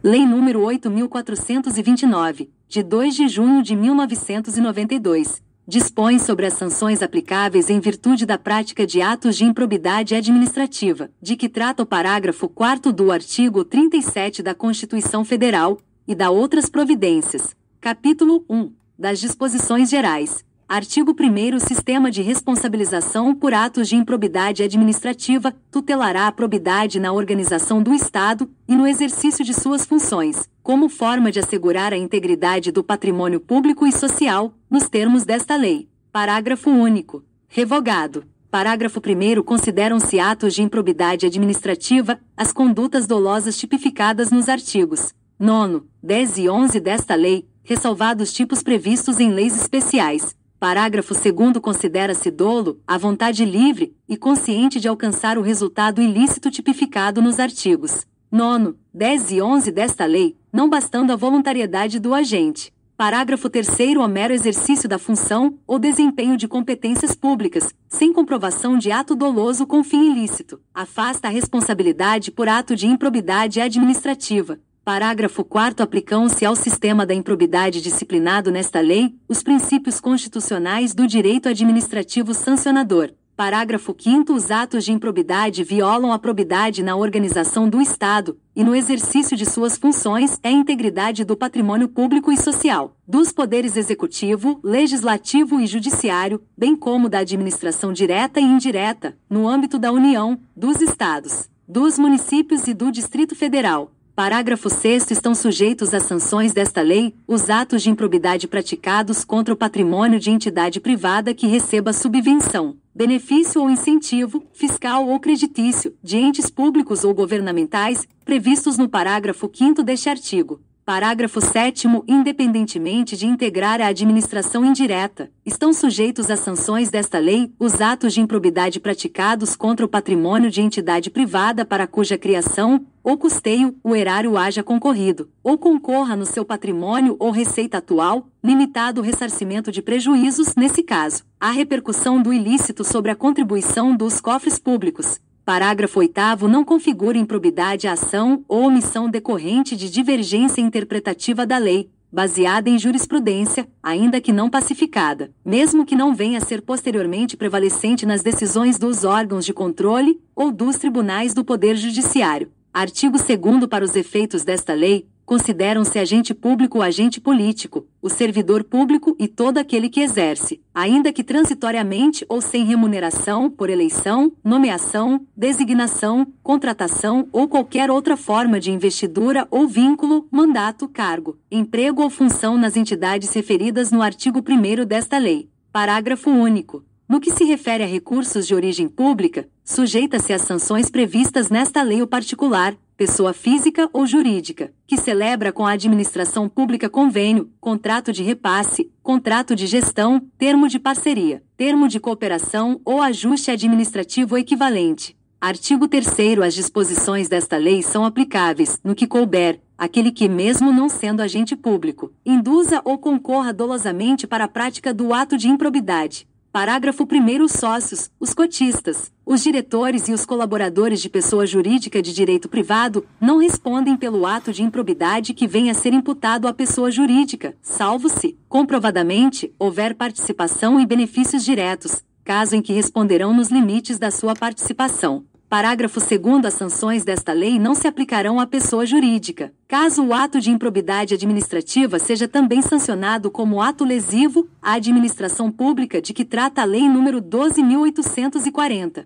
Lei nº 8.429, de 2 de junho de 1992, dispõe sobre as sanções aplicáveis em virtude da prática de atos de improbidade administrativa, de que trata o parágrafo 4º do artigo 37 da Constituição Federal, e da outras providências. Capítulo 1. Das disposições gerais. Artigo 1º. Sistema de responsabilização por atos de improbidade administrativa tutelará a probidade na organização do Estado e no exercício de suas funções, como forma de assegurar a integridade do patrimônio público e social, nos termos desta lei. Parágrafo único. Revogado. Parágrafo 1º. Consideram-se atos de improbidade administrativa as condutas dolosas tipificadas nos artigos 9, 10 e 11 desta lei, ressalvados tipos previstos em leis especiais. Parágrafo 2º. Considera-se dolo a vontade livre e consciente de alcançar o resultado ilícito tipificado nos artigos 9, 10 e 11 desta lei, não bastando a voluntariedade do agente. Parágrafo 3º. O mero exercício da função ou desempenho de competências públicas, sem comprovação de ato doloso com fim ilícito, afasta a responsabilidade por ato de improbidade administrativa. Parágrafo 4º. Aplicam-se ao sistema da improbidade disciplinado nesta lei os princípios constitucionais do direito administrativo sancionador. Parágrafo 5º. Os atos de improbidade violam a probidade na organização do Estado e no exercício de suas funções e a integridade do patrimônio público e social, dos poderes executivo, legislativo e judiciário, bem como da administração direta e indireta, no âmbito da União, dos Estados, dos municípios e do Distrito Federal. Parágrafo 6º. Estão sujeitos às sanções desta lei os atos de improbidade praticados contra o patrimônio de entidade privada que receba subvenção, benefício ou incentivo, fiscal ou creditício, de entes públicos ou governamentais, previstos no parágrafo 5º deste artigo. Parágrafo 7º. Independentemente de integrar a administração indireta, estão sujeitos às sanções desta lei os atos de improbidade praticados contra o patrimônio de entidade privada para cuja criação ou custeio o erário haja concorrido, ou concorra no seu patrimônio ou receita atual, limitado o ressarcimento de prejuízos nesse caso, a repercussão do ilícito sobre a contribuição dos cofres públicos. Parágrafo 8º. Não configura improbidade a ação ou omissão decorrente de divergência interpretativa da lei, baseada em jurisprudência, ainda que não pacificada, mesmo que não venha a ser posteriormente prevalecente nas decisões dos órgãos de controle ou dos tribunais do Poder Judiciário. Artigo 2º. Para os efeitos desta lei, consideram-se agente público o agente político, o servidor público e todo aquele que exerce, ainda que transitoriamente ou sem remuneração, por eleição, nomeação, designação, contratação ou qualquer outra forma de investidura ou vínculo, mandato, cargo, emprego ou função nas entidades referidas no artigo 1º desta lei. Parágrafo único. No que se refere a recursos de origem pública, sujeita-se às sanções previstas nesta lei o particular, pessoa física ou jurídica, que celebra com a administração pública convênio, contrato de repasse, contrato de gestão, termo de parceria, termo de cooperação ou ajuste administrativo equivalente. Artigo 3º. As disposições desta lei são aplicáveis, no que couber, àquele que, mesmo não sendo agente público, induza ou concorra dolosamente para a prática do ato de improbidade. Parágrafo 1º. Os sócios, os cotistas, os diretores e os colaboradores de pessoa jurídica de direito privado não respondem pelo ato de improbidade que venha a ser imputado à pessoa jurídica, salvo se, comprovadamente, houver participação e benefícios diretos, caso em que responderão nos limites da sua participação. Parágrafo 2º. As sanções desta lei não se aplicarão à pessoa jurídica, caso o ato de improbidade administrativa seja também sancionado como ato lesivo à administração pública de que trata a Lei nº 12.840,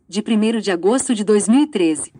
de 1º de agosto de 2013.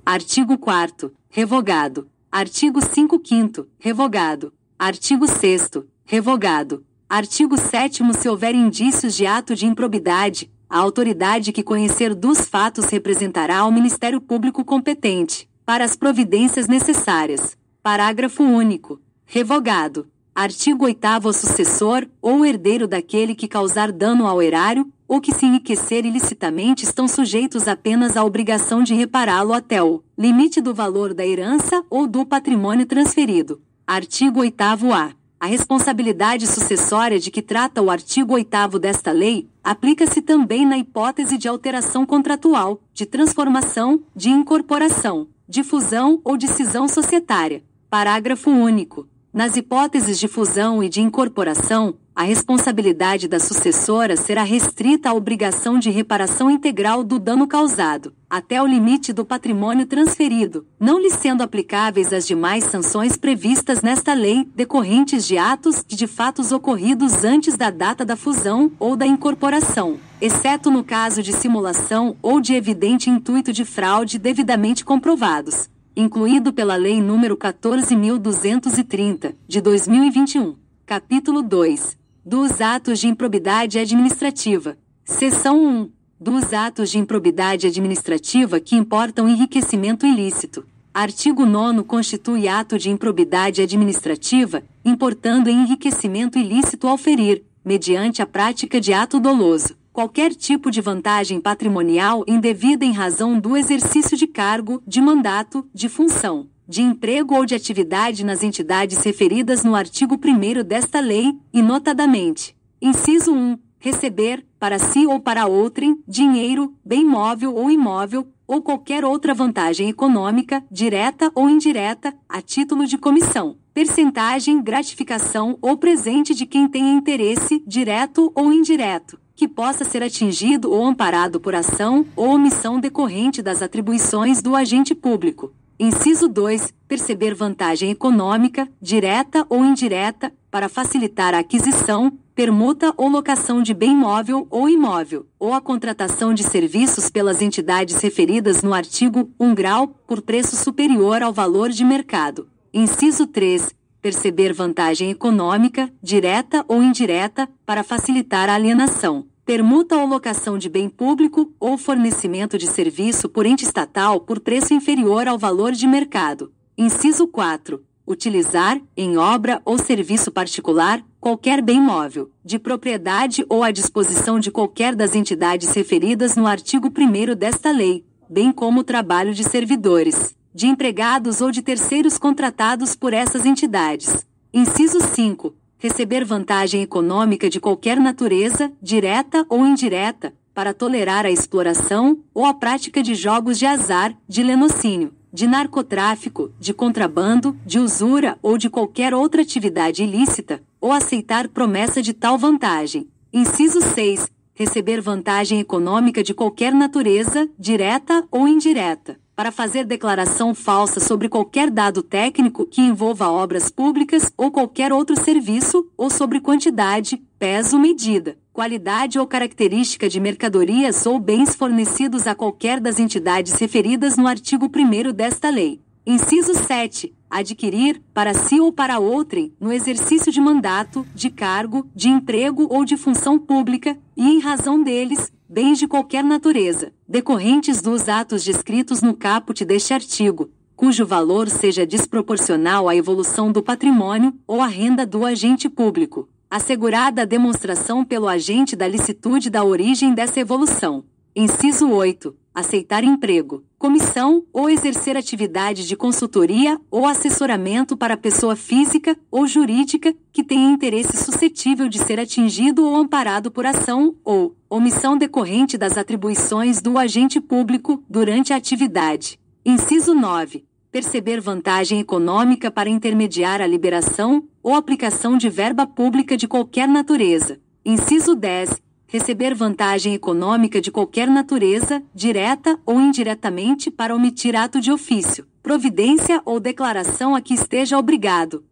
Artigo 4º. Revogado. Artigo 5º. Revogado. Artigo 6º. Revogado. Artigo 7º. Se houver indícios de ato de improbidade, a autoridade que conhecer dos fatos representará ao Ministério Público competente, para as providências necessárias. Parágrafo único. Revogado. Artigo 8º. O sucessor, ou herdeiro daquele que causar dano ao erário, ou que se enriquecer ilicitamente estão sujeitos apenas à obrigação de repará-lo até o limite do valor da herança ou do patrimônio transferido. Artigo 8º-A. A responsabilidade sucessória de que trata o artigo 8º desta lei, aplica-se também na hipótese de alteração contratual, de transformação, de incorporação, de fusão ou de cisão societária. Parágrafo único. Nas hipóteses de fusão e de incorporação, a responsabilidade da sucessora será restrita à obrigação de reparação integral do dano causado, até o limite do patrimônio transferido, não lhe sendo aplicáveis as demais sanções previstas nesta lei, decorrentes de atos e de fatos ocorridos antes da data da fusão ou da incorporação, exceto no caso de simulação ou de evidente intuito de fraude devidamente comprovados, incluído pela Lei nº 14.230, de 2021. Capítulo 2. Dos atos de improbidade administrativa. Seção 1. Dos atos de improbidade administrativa que importam enriquecimento ilícito. Artigo 9º constitui ato de improbidade administrativa, importando enriquecimento ilícito ao ferir, mediante a prática de ato doloso, qualquer tipo de vantagem patrimonial indevida em razão do exercício de cargo, de mandato, de função, de emprego ou de atividade nas entidades referidas no artigo 1º desta lei, e notadamente: inciso 1. Receber, para si ou para outrem, dinheiro, bem móvel ou imóvel, ou qualquer outra vantagem econômica, direta ou indireta, a título de comissão, percentagem, gratificação ou presente de quem tenha interesse, direto ou indireto, que possa ser atingido ou amparado por ação ou omissão decorrente das atribuições do agente público. Inciso 2. Perceber vantagem econômica, direta ou indireta, para facilitar a aquisição, permuta ou locação de bem móvel ou imóvel, ou a contratação de serviços pelas entidades referidas no artigo 1 grau, por preço superior ao valor de mercado. Inciso 3. Perceber vantagem econômica, direta ou indireta, para facilitar a alienação, permuta ou locação de bem público ou fornecimento de serviço por ente estatal por preço inferior ao valor de mercado. Inciso 4. Utilizar, em obra ou serviço particular, qualquer bem móvel, de propriedade ou à disposição de qualquer das entidades referidas no artigo 1º desta lei, bem como o trabalho de servidores, de empregados ou de terceiros contratados por essas entidades. Inciso 5. Receber vantagem econômica de qualquer natureza, direta ou indireta, para tolerar a exploração ou a prática de jogos de azar, de lenocínio, de narcotráfico, de contrabando, de usura ou de qualquer outra atividade ilícita, ou aceitar promessa de tal vantagem. Inciso 6. Receber vantagem econômica de qualquer natureza, direta ou indireta, para fazer declaração falsa sobre qualquer dado técnico que envolva obras públicas ou qualquer outro serviço, ou sobre quantidade, peso, medida, qualidade ou característica de mercadorias ou bens fornecidos a qualquer das entidades referidas no artigo 1º desta lei. Inciso 7. Adquirir, para si ou para outrem, no exercício de mandato, de cargo, de emprego ou de função pública, e em razão deles, bens de qualquer natureza, decorrentes dos atos descritos no caput deste artigo, cujo valor seja desproporcional à evolução do patrimônio ou à renda do agente público, assegurada a demonstração pelo agente da licitude da origem dessa evolução. Inciso 8. Aceitar emprego, comissão ou exercer atividade de consultoria ou assessoramento para pessoa física ou jurídica que tenha interesse suscetível de ser atingido ou amparado por ação ou omissão decorrente das atribuições do agente público durante a atividade. Inciso 9. Perceber vantagem econômica para intermediar a liberação ou aplicação de verba pública de qualquer natureza. Inciso 10. Receber vantagem econômica de qualquer natureza, direta ou indiretamente para omitir ato de ofício, providência ou declaração a que esteja obrigado.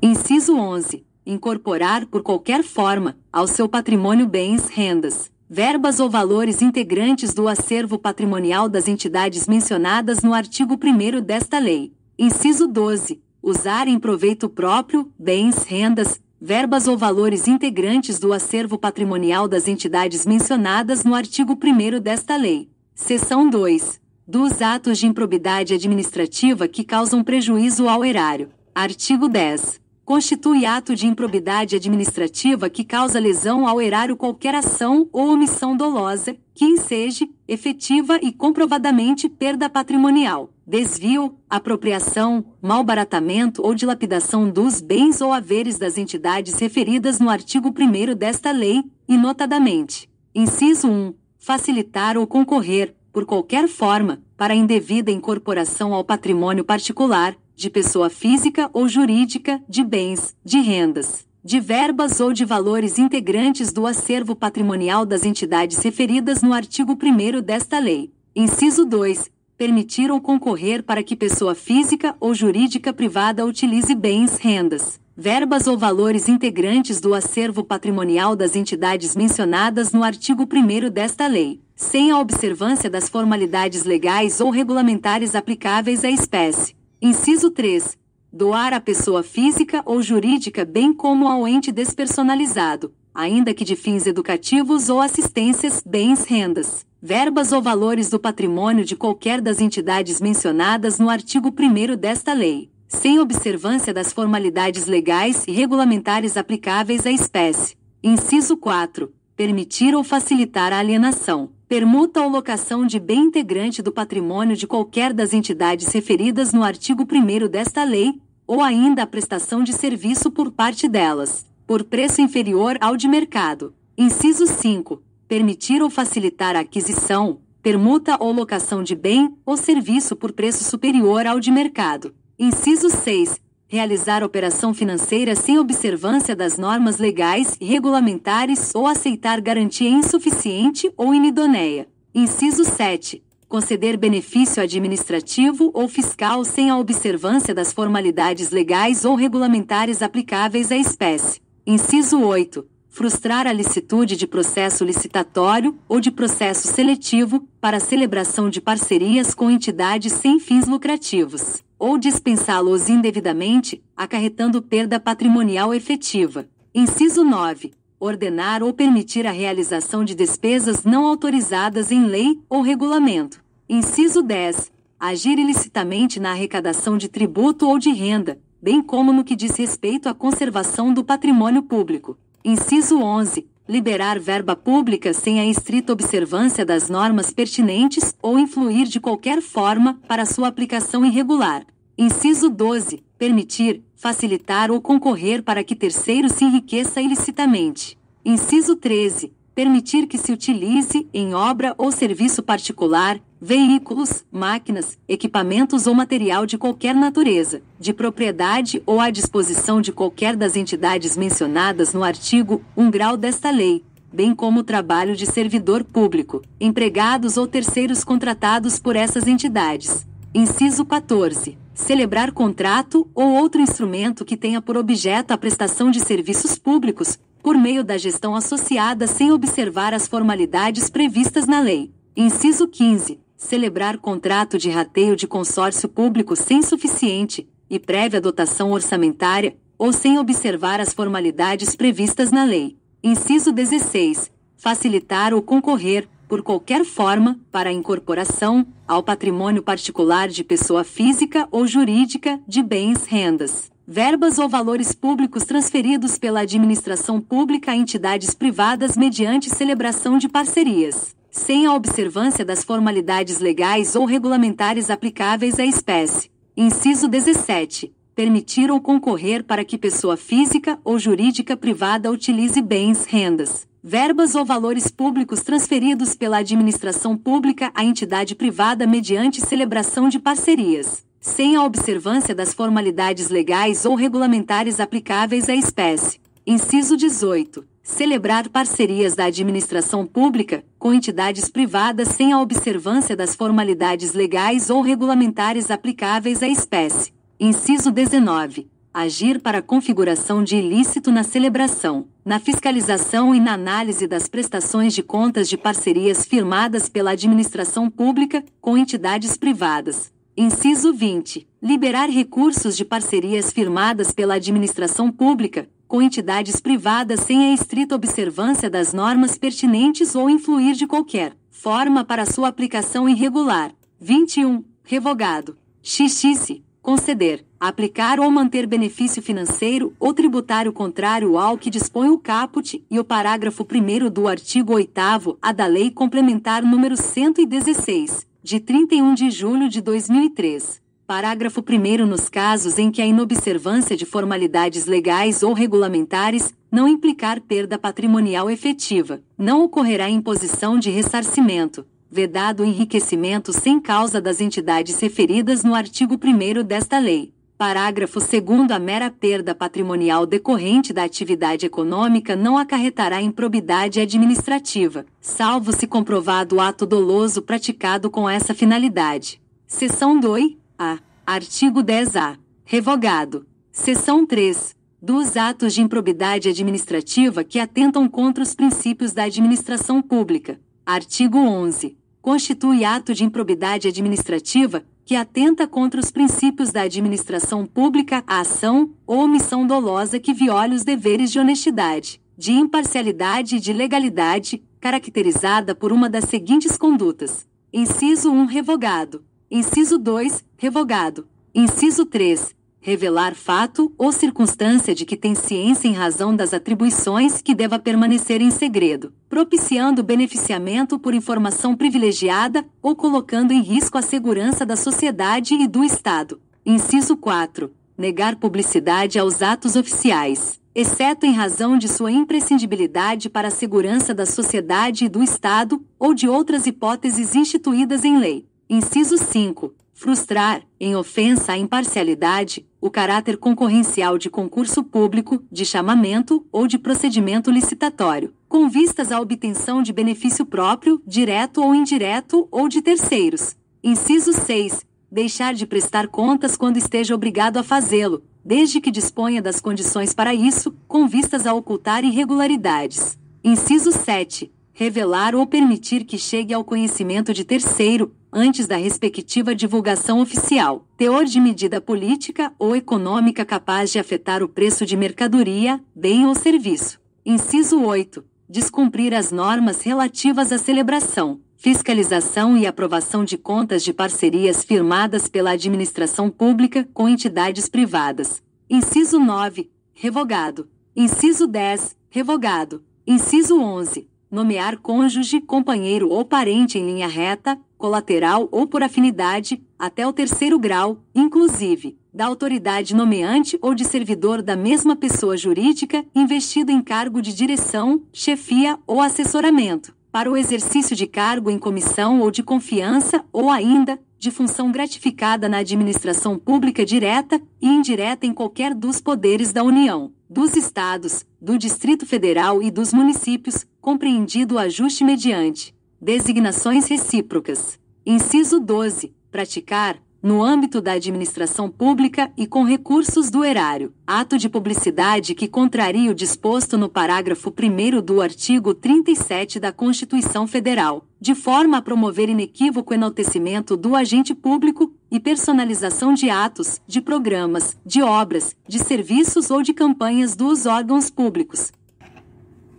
Inciso 11. Incorporar por qualquer forma, ao seu patrimônio bens, rendas, verbas ou valores integrantes do acervo patrimonial das entidades mencionadas no artigo 1º desta lei. Inciso 12. Usar em proveito próprio, bens, rendas, verbas ou valores integrantes do acervo patrimonial das entidades mencionadas no artigo 1º desta lei. Seção 2. Dos atos de improbidade administrativa que causam prejuízo ao erário. Artigo 10. Constitui ato de improbidade administrativa que causa lesão ao erário qualquer ação ou omissão dolosa, que enseje, efetiva e comprovadamente perda patrimonial, desvio, apropriação, malbaratamento ou dilapidação dos bens ou haveres das entidades referidas no artigo 1º desta lei, e notadamente: inciso 1. Facilitar ou concorrer, por qualquer forma, para indevida incorporação ao patrimônio particular, de pessoa física ou jurídica, de bens, de rendas, de verbas ou de valores integrantes do acervo patrimonial das entidades referidas no artigo 1º desta lei. Inciso 2. Permitir ou concorrer para que pessoa física ou jurídica privada utilize bens, rendas, verbas ou valores integrantes do acervo patrimonial das entidades mencionadas no artigo 1º desta lei, sem a observância das formalidades legais ou regulamentares aplicáveis à espécie. Inciso 3. Doar à pessoa física ou jurídica bem como ao ente despersonalizado, ainda que de fins educativos ou assistências, bens, rendas, verbas ou valores do patrimônio de qualquer das entidades mencionadas no artigo 1º desta lei, sem observância das formalidades legais e regulamentares aplicáveis à espécie. Inciso 4. Permitir ou facilitar a alienação, permuta ou locação de bem integrante do patrimônio de qualquer das entidades referidas no artigo 1º desta lei, ou ainda a prestação de serviço por parte delas, por preço inferior ao de mercado. Inciso 5. Permitir ou facilitar a aquisição, permuta ou locação de bem ou serviço por preço superior ao de mercado. Inciso 6. Realizar operação financeira sem observância das normas legais e regulamentares ou aceitar garantia insuficiente ou inidoneia. Inciso 7. Conceder benefício administrativo ou fiscal sem a observância das formalidades legais ou regulamentares aplicáveis à espécie. Inciso 8. Frustrar a licitude de processo licitatório ou de processo seletivo para celebração de parcerias com entidades sem fins lucrativos, ou dispensá-los indevidamente, acarretando perda patrimonial efetiva. Inciso 9. Ordenar ou permitir a realização de despesas não autorizadas em lei ou regulamento. Inciso 10. Agir ilicitamente na arrecadação de tributo ou de renda, bem como no que diz respeito à conservação do patrimônio público. Inciso 11. Liberar verba pública sem a estrita observância das normas pertinentes ou influir de qualquer forma para sua aplicação irregular. Inciso 12. Permitir, facilitar ou concorrer para que terceiro se enriqueça ilicitamente. Inciso 13. Permitir que se utilize, em obra ou serviço particular, veículos, máquinas, equipamentos ou material de qualquer natureza, de propriedade ou à disposição de qualquer das entidades mencionadas no artigo 1 grau desta lei, bem como o trabalho de servidor público, empregados ou terceiros contratados por essas entidades. Inciso 14. Celebrar contrato ou outro instrumento que tenha por objeto a prestação de serviços públicos, por meio da gestão associada sem observar as formalidades previstas na lei. Inciso 15. Celebrar contrato de rateio de consórcio público sem suficiente e prévia dotação orçamentária, ou sem observar as formalidades previstas na lei. Inciso 16. Facilitar ou concorrer, por qualquer forma, para a incorporação, ao patrimônio particular de pessoa física ou jurídica, de bens, rendas, verbas ou valores públicos transferidos pela administração pública a entidades privadas mediante celebração de parcerias, sem a observância das formalidades legais ou regulamentares aplicáveis à espécie. Inciso 17. Permitir ou concorrer para que pessoa física ou jurídica privada utilize bens, rendas, verbas ou valores públicos transferidos pela administração pública à entidade privada mediante celebração de parcerias, sem a observância das formalidades legais ou regulamentares aplicáveis à espécie. Inciso 18. Celebrar parcerias da administração pública com entidades privadas sem a observância das formalidades legais ou regulamentares aplicáveis à espécie. Inciso 19. Agir para a configuração de ilícito na celebração, na fiscalização e na análise das prestações de contas de parcerias firmadas pela administração pública com entidades privadas. Inciso 20. Liberar recursos de parcerias firmadas pela administração pública com entidades privadas sem a estrita observância das normas pertinentes ou influir de qualquer forma para sua aplicação irregular. 21. Revogado. Xx. Conceder, aplicar ou manter benefício financeiro ou tributário contrário ao que dispõe o caput e o parágrafo 1º do artigo 8º-A da Lei Complementar nº 116, de 31 de julho de 2003. Parágrafo 1º nos casos em que a inobservância de formalidades legais ou regulamentares não implicar perda patrimonial efetiva, não ocorrerá imposição de ressarcimento. vedado o enriquecimento sem causa das entidades referidas no artigo 1º desta lei. Parágrafo 2º. A mera perda patrimonial decorrente da atividade econômica não acarretará improbidade administrativa, salvo se comprovado o ato doloso praticado com essa finalidade. Seção 2-A. Artigo 10-A. Revogado. Seção 3. Dos atos de improbidade administrativa que atentam contra os princípios da administração pública. Artigo 11. Constitui ato de improbidade administrativa que atenta contra os princípios da administração pública a ação ou omissão dolosa que viole os deveres de honestidade, de imparcialidade e de legalidade, caracterizada por uma das seguintes condutas. Inciso 1. Revogado. Inciso 2. Revogado. Inciso 3. Revelar fato ou circunstância de que tem ciência em razão das atribuições que deva permanecer em segredo, propiciando beneficiamento por informação privilegiada ou colocando em risco a segurança da sociedade e do Estado. Inciso 4. Negar publicidade aos atos oficiais, exceto em razão de sua imprescindibilidade para a segurança da sociedade e do Estado ou de outras hipóteses instituídas em lei. Inciso 5. Frustrar, em ofensa à imparcialidade, o caráter concorrencial de concurso público, de chamamento ou de procedimento licitatório, com vistas à obtenção de benefício próprio, direto ou indireto, ou de terceiros. Inciso 6. Deixar de prestar contas quando esteja obrigado a fazê-lo, desde que disponha das condições para isso, com vistas a ocultar irregularidades. Inciso 7. Revelar ou permitir que chegue ao conhecimento de terceiro, antes da respectiva divulgação oficial, teor de medida política ou econômica capaz de afetar o preço de mercadoria, bem ou serviço. Inciso 8. Descumprir as normas relativas à celebração, fiscalização e aprovação de contas de parcerias firmadas pela administração pública com entidades privadas. Inciso 9. Revogado. Inciso 10. Revogado. Inciso 11. Nomear cônjuge, companheiro ou parente em linha reta, colateral ou por afinidade, até o 3º grau, inclusive, da autoridade nomeante ou de servidor da mesma pessoa jurídica, investido em cargo de direção, chefia ou assessoramento, para o exercício de cargo em comissão ou de confiança ou ainda, de função gratificada na administração pública direta e indireta em qualquer dos poderes da União, dos Estados, do Distrito Federal e dos municípios, compreendido o ajuste mediante designações recíprocas. Inciso 12. Praticar, no âmbito da administração pública e com recursos do erário, ato de publicidade que contrarie o disposto no parágrafo 1º do artigo 37 da Constituição Federal, de forma a promover inequívoco enaltecimento do agente público e personalização de atos, de programas, de obras, de serviços ou de campanhas dos órgãos públicos.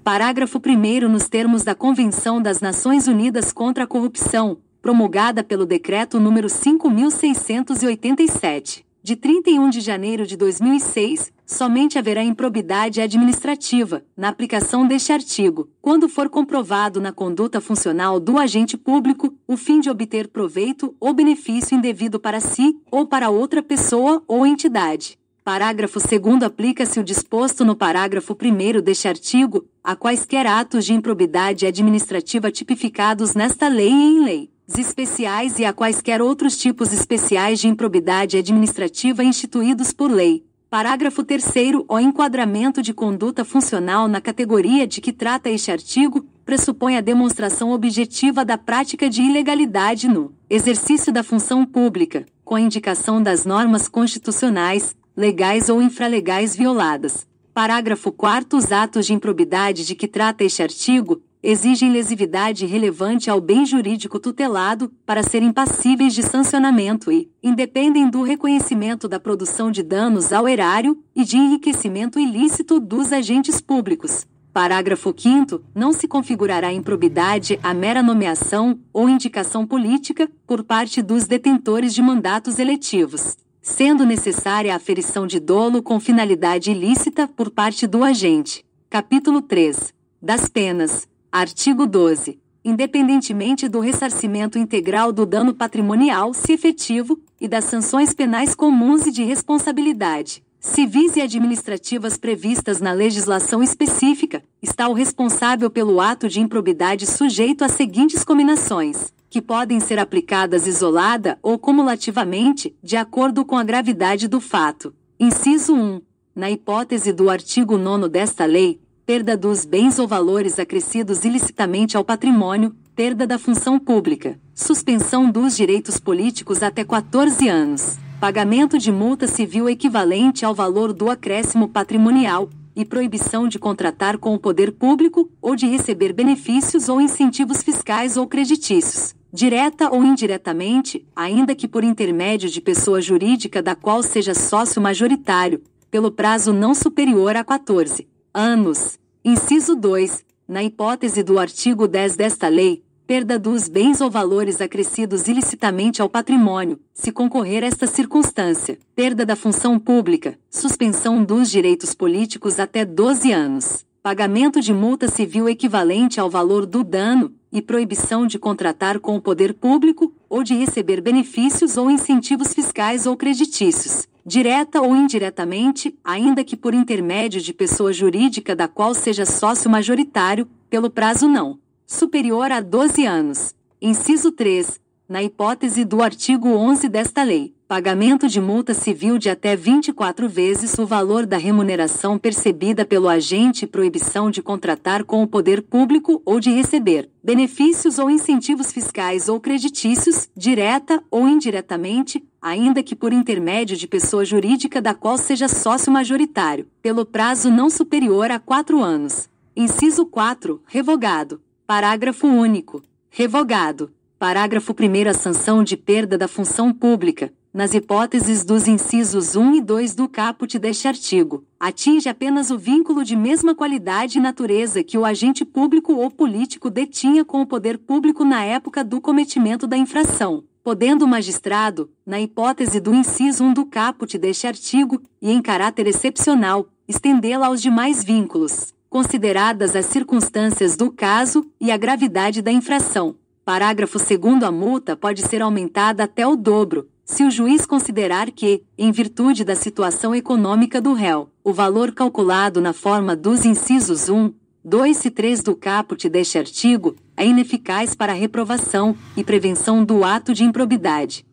Parágrafo 1º. Nos termos da Convenção das Nações Unidas contra a Corrupção, promulgada pelo Decreto nº 5.687, de 31 de janeiro de 2006, somente haverá improbidade administrativa, na aplicação deste artigo, quando for comprovado na conduta funcional do agente público, o fim de obter proveito ou benefício indevido para si, ou para outra pessoa ou entidade. Parágrafo 2º. Aplica-se o disposto no parágrafo 1º deste artigo, a quaisquer atos de improbidade administrativa tipificados nesta lei e em leis especiais e a quaisquer outros tipos especiais de improbidade administrativa instituídos por lei. Parágrafo 3º. O enquadramento de conduta funcional na categoria de que trata este artigo pressupõe a demonstração objetiva da prática de ilegalidade no exercício da função pública, com a indicação das normas constitucionais, legais ou infralegais violadas. Parágrafo 4º. Os atos de improbidade de que trata este artigo exigem lesividade relevante ao bem jurídico tutelado para serem passíveis de sancionamento e independem do reconhecimento da produção de danos ao erário e de enriquecimento ilícito dos agentes públicos. Parágrafo 5º. Não se configurará improbidade a mera nomeação ou indicação política por parte dos detentores de mandatos eletivos, sendo necessária a aferição de dolo com finalidade ilícita por parte do agente. Capítulo 3. Das penas. Artigo 12. Independentemente do ressarcimento integral do dano patrimonial, se efetivo, e das sanções penais comuns e de responsabilidade, civis e administrativas previstas na legislação específica, está o responsável pelo ato de improbidade sujeito às seguintes cominações, que podem ser aplicadas isolada ou cumulativamente, de acordo com a gravidade do fato. Inciso 1. Na hipótese do artigo 9º desta lei, perda dos bens ou valores acrescidos ilicitamente ao patrimônio, perda da função pública, suspensão dos direitos políticos até 14 anos, pagamento de multa civil equivalente ao valor do acréscimo patrimonial, e proibição de contratar com o poder público ou de receber benefícios ou incentivos fiscais ou creditícios, direta ou indiretamente, ainda que por intermédio de pessoa jurídica da qual seja sócio majoritário, pelo prazo não superior a 14 anos. Inciso 2. Na hipótese do artigo 10 desta lei, perda dos bens ou valores acrescidos ilicitamente ao patrimônio, se concorrer esta circunstância, perda da função pública, suspensão dos direitos políticos até 12 anos, pagamento de multa civil equivalente ao valor do dano, e proibição de contratar com o poder público, ou de receber benefícios ou incentivos fiscais ou creditícios, direta ou indiretamente, ainda que por intermédio de pessoa jurídica da qual seja sócio majoritário, pelo prazo não superior a 12 anos. Inciso 3. Na hipótese do artigo 11 desta lei, pagamento de multa civil de até 24 vezes o valor da remuneração percebida pelo agente e proibição de contratar com o poder público ou de receber benefícios ou incentivos fiscais ou creditícios, direta ou indiretamente, ainda que por intermédio de pessoa jurídica da qual seja sócio majoritário, pelo prazo não superior a 4 anos. Inciso 4. Revogado. Parágrafo único. Revogado. Parágrafo 1º. A sanção de perda da função pública, nas hipóteses dos incisos 1 e 2 do caput deste artigo, atinge apenas o vínculo de mesma qualidade e natureza que o agente público ou político detinha com o poder público na época do cometimento da infração, podendo o magistrado, na hipótese do inciso 1 do caput deste artigo, e em caráter excepcional, estendê-la aos demais vínculos, consideradas as circunstâncias do caso e a gravidade da infração. Parágrafo 2º. A multa pode ser aumentada até o dobro, se o juiz considerar que, em virtude da situação econômica do réu, o valor calculado na forma dos incisos 1, 2 e 3 do caput deste artigo é ineficaz para a reprovação e prevenção do ato de improbidade.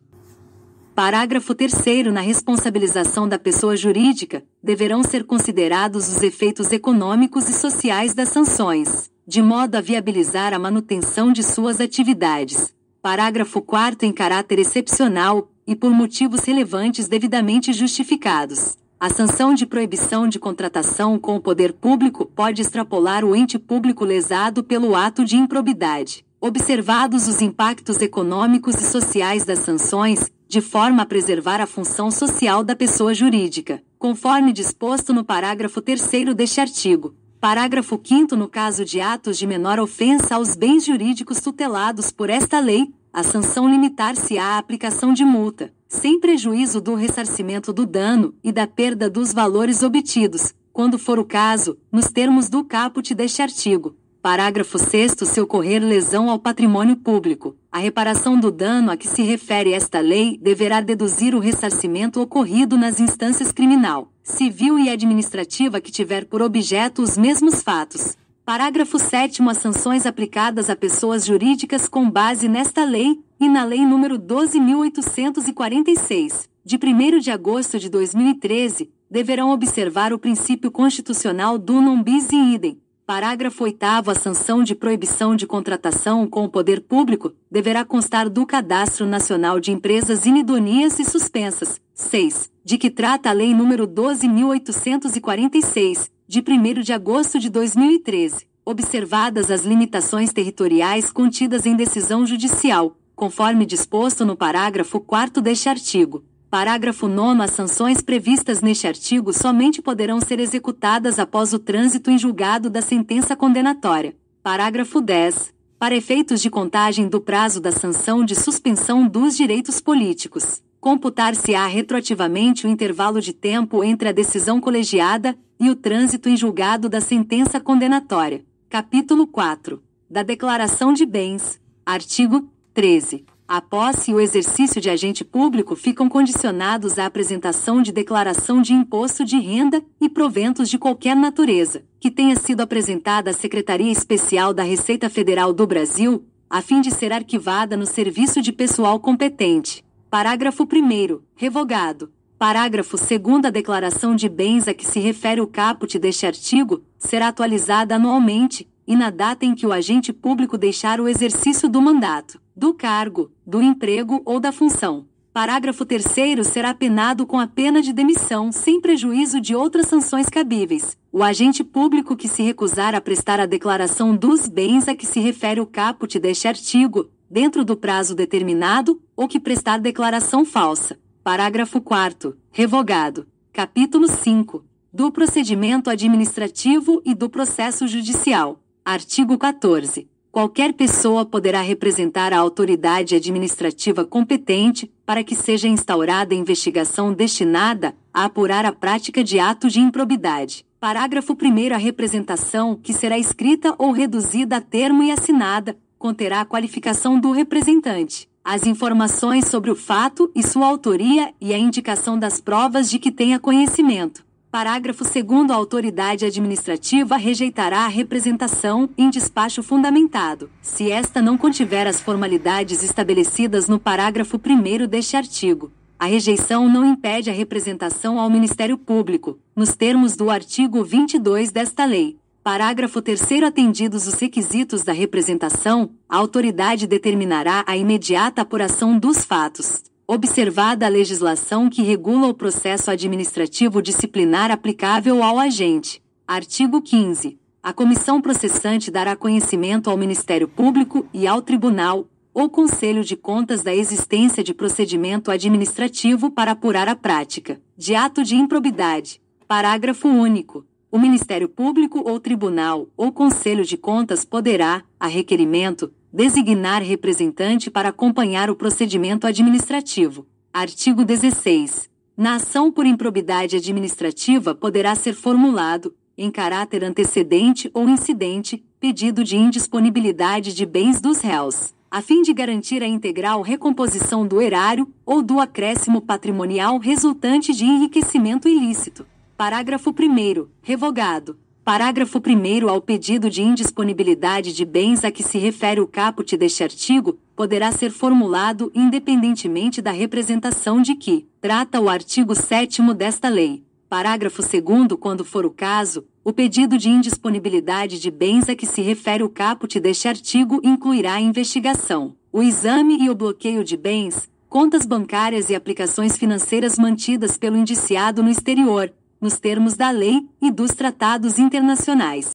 Parágrafo 3º. Na responsabilização da pessoa jurídica, deverão ser considerados os efeitos econômicos e sociais das sanções, de modo a viabilizar a manutenção de suas atividades. Parágrafo 4º. Em caráter excepcional, e por motivos relevantes devidamente justificados, a sanção de proibição de contratação com o poder público pode extrapolar o ente público lesado pelo ato de improbidade, observados os impactos econômicos e sociais das sanções, de forma a preservar a função social da pessoa jurídica, conforme disposto no parágrafo 3º deste artigo. Parágrafo 5º. No caso de atos de menor ofensa aos bens jurídicos tutelados por esta lei, a sanção limitar-se à aplicação de multa, sem prejuízo do ressarcimento do dano e da perda dos valores obtidos, quando for o caso, nos termos do caput deste artigo. Parágrafo 6º. Se ocorrer lesão ao patrimônio público, a reparação do dano a que se refere esta lei deverá deduzir o ressarcimento ocorrido nas instâncias criminal, civil e administrativa que tiver por objeto os mesmos fatos. Parágrafo 7º. As sanções aplicadas a pessoas jurídicas com base nesta lei e na Lei nº 12.846, de 1º de agosto de 2013, deverão observar o princípio constitucional do non bis in idem. Parágrafo 8º. A sanção de proibição de contratação com o poder público deverá constar do Cadastro Nacional de Empresas Inidôneas e Suspensas. 6. De que trata a Lei nº 12.846, de 1º de agosto de 2013, observadas as limitações territoriais contidas em decisão judicial, conforme disposto no parágrafo 4º deste artigo. Parágrafo 9º. As sanções previstas neste artigo somente poderão ser executadas após o trânsito em julgado da sentença condenatória. Parágrafo 10º. Para efeitos de contagem do prazo da sanção de suspensão dos direitos políticos, computar-se-á retroativamente o intervalo de tempo entre a decisão colegiada e o trânsito em julgado da sentença condenatória. Capítulo 4. Da Declaração de Bens. Artigo 13. A posse e o exercício de agente público ficam condicionados à apresentação de declaração de imposto de renda e proventos de qualquer natureza, que tenha sido apresentada à Secretaria Especial da Receita Federal do Brasil, a fim de ser arquivada no serviço de pessoal competente. Parágrafo 1º. Revogado. Parágrafo 2º. A declaração de bens a que se refere o caput deste artigo será atualizada anualmente, e na data em que o agente público deixar o exercício do mandato, do cargo, do emprego ou da função. Parágrafo 3º. Será penado com a pena de demissão sem prejuízo de outras sanções cabíveis o agente público que se recusar a prestar a declaração dos bens a que se refere o caput deste artigo, dentro do prazo determinado, ou que prestar declaração falsa. Parágrafo 4º. Revogado. Capítulo 5. Do procedimento administrativo e do processo judicial. Artigo 14. Qualquer pessoa poderá representar a autoridade administrativa competente para que seja instaurada investigação destinada a apurar a prática de ato de improbidade. Parágrafo 1º. A representação, que será escrita ou reduzida a termo e assinada, conterá a qualificação do representante, as informações sobre o fato e sua autoria e a indicação das provas de que tenha conhecimento. Parágrafo 2º. A autoridade administrativa rejeitará a representação em despacho fundamentado, se esta não contiver as formalidades estabelecidas no parágrafo 1º deste artigo. A rejeição não impede a representação ao Ministério Público, nos termos do artigo 22 desta lei. Parágrafo 3º. Atendidos os requisitos da representação, a autoridade determinará a imediata apuração dos fatos, observada a legislação que regula o processo administrativo disciplinar aplicável ao agente. Artigo 15. A comissão processante dará conhecimento ao Ministério Público e ao Tribunal, ou Conselho de Contas da existência de procedimento administrativo para apurar a prática de ato de improbidade. Parágrafo único. O Ministério Público ou Tribunal ou Conselho de Contas poderá, a requerimento, designar representante para acompanhar o procedimento administrativo. Artigo 16. Na ação por improbidade administrativa poderá ser formulado, em caráter antecedente ou incidente, pedido de indisponibilidade de bens dos réus, a fim de garantir a integral recomposição do erário ou do acréscimo patrimonial resultante de enriquecimento ilícito. Parágrafo 1º. Revogado. Parágrafo 1º. Ao pedido de indisponibilidade de bens a que se refere o caput deste artigo, poderá ser formulado independentemente da representação de que trata o artigo 7º desta lei. Parágrafo 2º. Quando for o caso, o pedido de indisponibilidade de bens a que se refere o caput deste artigo incluirá a investigação, o exame e o bloqueio de bens, contas bancárias e aplicações financeiras mantidas pelo indiciado no exterior, nos termos da lei e dos tratados internacionais.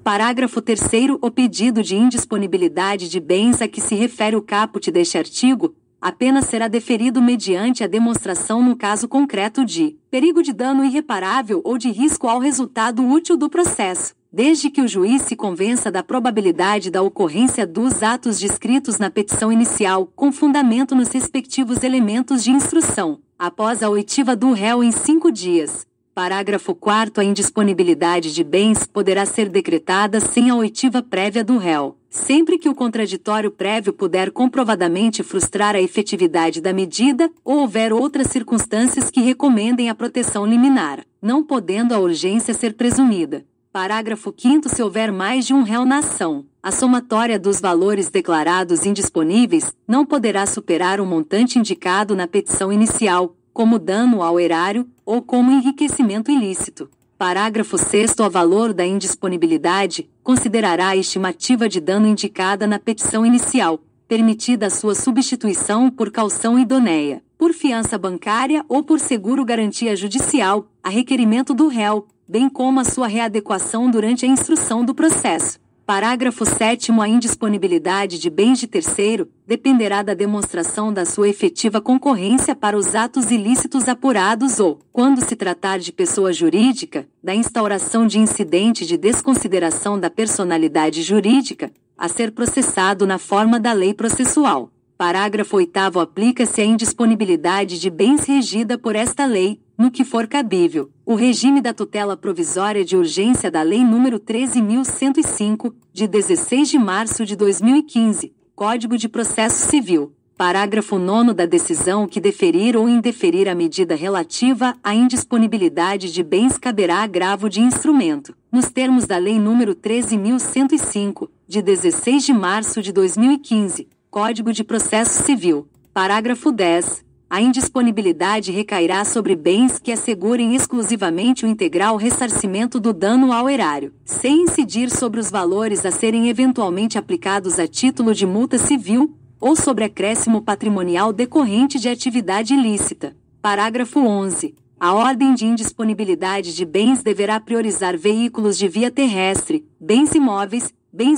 Parágrafo 3º. O pedido de indisponibilidade de bens a que se refere o caput deste artigo apenas será deferido mediante a demonstração no caso concreto de perigo de dano irreparável ou de risco ao resultado útil do processo, desde que o juiz se convença da probabilidade da ocorrência dos atos descritos na petição inicial, com fundamento nos respectivos elementos de instrução, após a oitiva do réu em 5 dias. Parágrafo 4º. A indisponibilidade de bens poderá ser decretada sem a oitiva prévia do réu, sempre que o contraditório prévio puder comprovadamente frustrar a efetividade da medida ou houver outras circunstâncias que recomendem a proteção liminar, não podendo a urgência ser presumida. Parágrafo 5º. Se houver mais de um réu na ação, a somatória dos valores declarados indisponíveis não poderá superar o montante indicado na petição inicial, como dano ao erário, ou como enriquecimento ilícito. Parágrafo 6º. O valor da indisponibilidade considerará a estimativa de dano indicada na petição inicial, permitida a sua substituição por caução idoneia, por fiança bancária ou por seguro garantia judicial, a requerimento do réu, bem como a sua readequação durante a instrução do processo. Parágrafo 7º. A indisponibilidade de bens de terceiro dependerá da demonstração da sua efetiva concorrência para os atos ilícitos apurados ou, quando se tratar de pessoa jurídica, da instauração de incidente de desconsideração da personalidade jurídica, a ser processado na forma da lei processual. Parágrafo 8º. Aplica-se a indisponibilidade de bens regida por esta lei, no que for cabível, o regime da tutela provisória de urgência da Lei nº 13.105, de 16 de março de 2015, Código de Processo Civil. Parágrafo 9º da decisão que deferir ou indeferir a medida relativa à indisponibilidade de bens caberá agravo de instrumento, nos termos da Lei nº 13.105, de 16 de março de 2015, Código de Processo Civil. Parágrafo 10. A indisponibilidade recairá sobre bens que assegurem exclusivamente o integral ressarcimento do dano ao erário, sem incidir sobre os valores a serem eventualmente aplicados a título de multa civil, ou sobre acréscimo patrimonial decorrente de atividade ilícita. Parágrafo 11. A ordem de indisponibilidade de bens deverá priorizar veículos de via terrestre, bens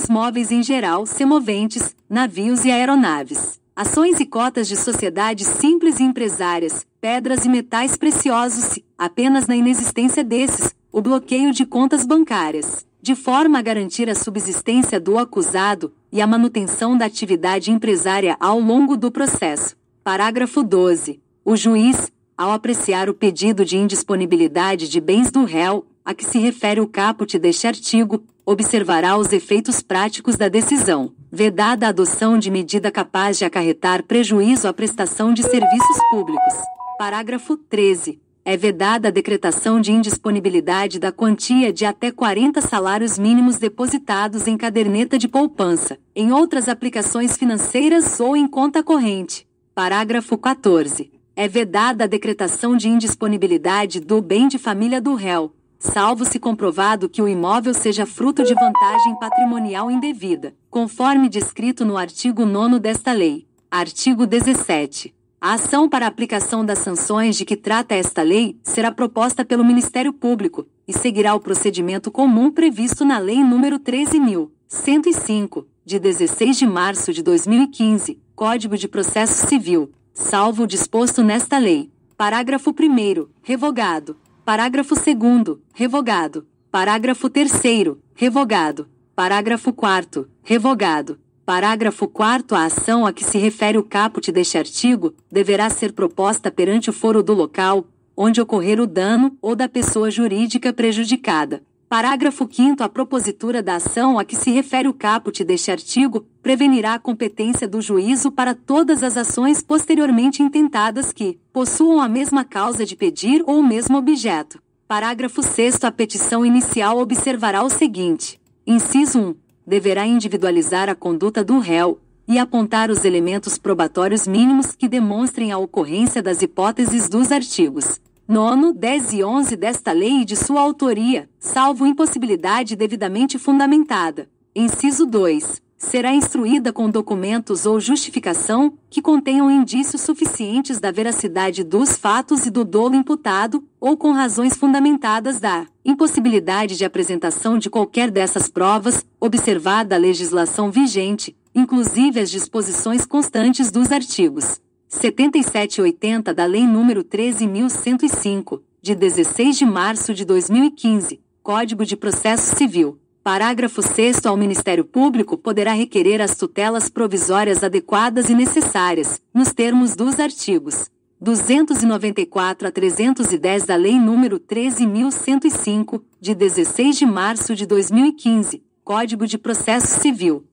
móveis em geral, semoventes, navios e aeronaves, ações e cotas de sociedades simples e empresárias, pedras e metais preciosos, apenas na inexistência desses, o bloqueio de contas bancárias, de forma a garantir a subsistência do acusado e a manutenção da atividade empresária ao longo do processo. Parágrafo 12. O juiz, ao apreciar o pedido de indisponibilidade de bens do réu, a que se refere o caput deste artigo, observará os efeitos práticos da decisão, vedada a adoção de medida capaz de acarretar prejuízo à prestação de serviços públicos. Parágrafo 13. É vedada a decretação de indisponibilidade da quantia de até 40 salários mínimos depositados em caderneta de poupança, em outras aplicações financeiras ou em conta corrente. Parágrafo 14. É vedada a decretação de indisponibilidade do bem de família do réu, salvo se comprovado que o imóvel seja fruto de vantagem patrimonial indevida, conforme descrito no artigo 9º desta lei. Artigo 17. A ação para a aplicação das sanções de que trata esta lei será proposta pelo Ministério Público e seguirá o procedimento comum previsto na Lei nº 13.105, de 16 de março de 2015, Código de Processo Civil, salvo o disposto nesta lei. Parágrafo 1º, revogado. Parágrafo 2º, revogado. Parágrafo 3º, revogado. Parágrafo 4º, revogado. Parágrafo 4º. A ação a que se refere o caput deste artigo deverá ser proposta perante o foro do local onde ocorrer o dano ou da pessoa jurídica prejudicada. Parágrafo 5º. A propositura da ação a que se refere o caput deste artigo prevenirá a competência do juízo para todas as ações posteriormente intentadas que possuam a mesma causa de pedir ou o mesmo objeto. Parágrafo 6º. A petição inicial observará o seguinte: inciso 1. Deverá individualizar a conduta do réu e apontar os elementos probatórios mínimos que demonstrem a ocorrência das hipóteses dos artigos 9, 10 e 11 desta lei e de sua autoria, salvo impossibilidade devidamente fundamentada. Inciso 2. Será instruída com documentos ou justificação que contenham indícios suficientes da veracidade dos fatos e do dolo imputado, ou com razões fundamentadas da impossibilidade de apresentação de qualquer dessas provas, observada a legislação vigente, inclusive as disposições constantes dos artigos 77 e 80 da Lei nº 13.105, de 16 de março de 2015, Código de Processo Civil. Parágrafo 6º. Ao Ministério Público poderá requerer as tutelas provisórias adequadas e necessárias, nos termos dos artigos 294 a 310 da Lei nº 13.105, de 16 de março de 2015, Código de Processo Civil.